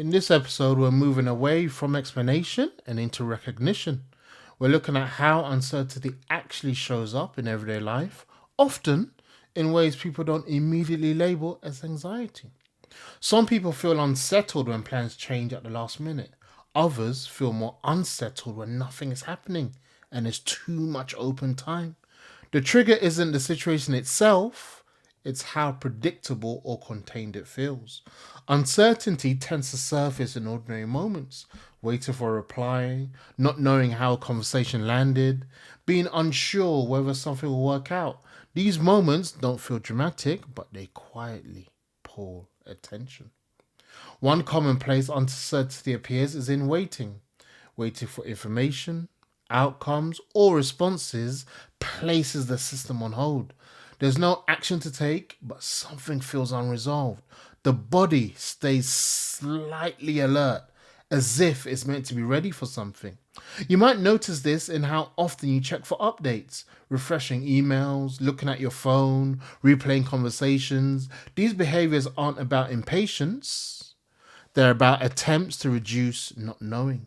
In this episode, we're moving away from explanation and into recognition. We're looking at how uncertainty actually shows up in everyday life, often in ways people don't immediately label as anxiety. Some people feel unsettled when plans change at the last minute. Others feel more unsettled when nothing is happening and there's too much open time. The trigger isn't the situation itself, it's how predictable or contained it feels. Uncertainty tends to surface in ordinary moments, waiting for a reply, not knowing how a conversation landed, being unsure whether something will work out. These moments don't feel dramatic, but they quietly pull attention. One common place uncertainty appears is in waiting. Waiting for information, outcomes, or responses places the system on hold. There's no action to take, but something feels unresolved. The body stays slightly alert, as if it's meant to be ready for something. You might notice this in how often you check for updates, refreshing emails, looking at your phone, replaying conversations. These behaviors aren't about impatience, they're about attempts to reduce not knowing.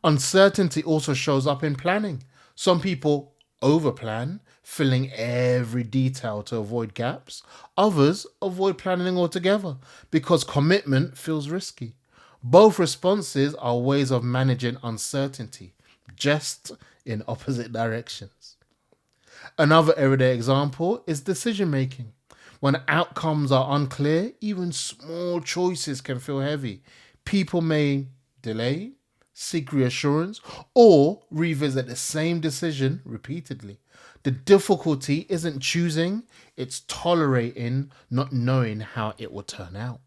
Uncertainty also shows up in planning. Some people overplan, filling every detail to avoid gaps. Others avoid planning altogether because commitment feels risky. Both responses are ways of managing uncertainty, just in opposite directions. Another everyday example is decision making. When outcomes are unclear, even small choices can feel heavy. People may delay, seek reassurance, or revisit the same decision repeatedly. The difficulty isn't choosing, it's tolerating not knowing how it will turn out.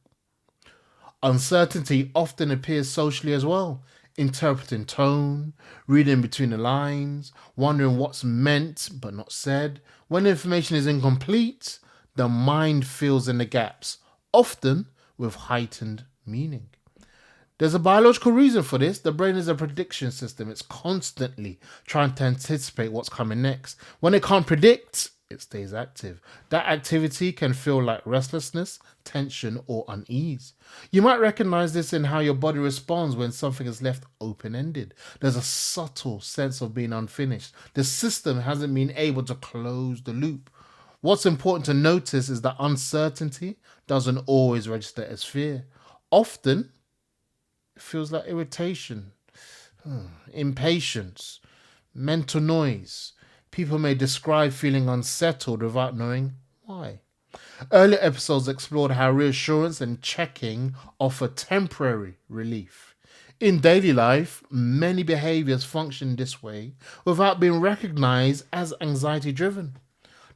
Uncertainty often appears socially as well, interpreting tone, reading between the lines, wondering what's meant but not said. When information is incomplete, the mind fills in the gaps, often with heightened meaning. There's a biological reason for this. The brain is a prediction system. It's constantly trying to anticipate what's coming next. When it can't predict, it stays active. That activity can feel like restlessness, tension, or unease. You might recognize this in how your body responds when something is left open ended. There's a subtle sense of being unfinished. The system hasn't been able to close the loop. What's important to notice is that uncertainty doesn't always register as fear. Often, it feels like irritation, impatience, mental noise. People may describe feeling unsettled without knowing why. Earlier episodes explored how reassurance and checking offer temporary relief. In daily life, many behaviors function this way without being recognized as anxiety driven.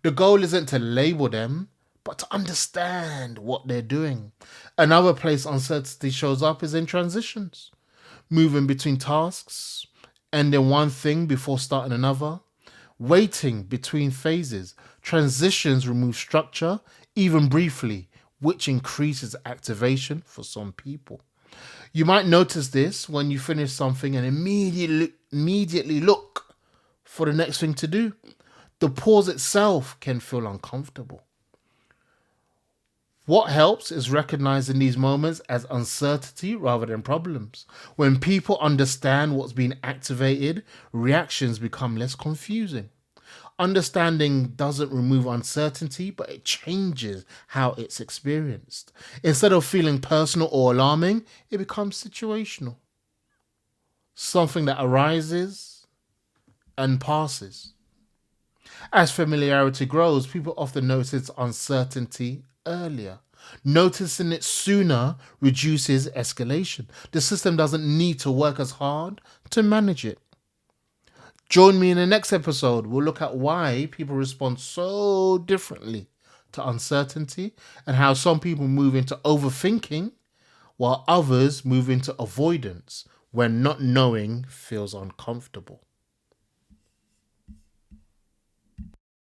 The goal isn't to label them, but to understand what they're doing. Another place uncertainty shows up is in transitions, moving between tasks, ending one thing before starting another, waiting between phases. Transitions remove structure, even briefly, which increases activation for some people. You might notice this when you finish something and immediately look for the next thing to do. The pause itself can feel uncomfortable. What helps is recognizing these moments as uncertainty rather than problems. When people understand what's being activated, reactions become less confusing. Understanding doesn't remove uncertainty, but it changes how it's experienced. Instead of feeling personal or alarming, it becomes situational. Something that arises and passes. As familiarity grows, people often notice uncertainty earlier. Noticing it sooner reduces escalation. The system doesn't need to work as hard to manage it. Join me in the next episode. We'll look at why people respond so differently to uncertainty and how some people move into overthinking while others move into avoidance when not knowing feels uncomfortable.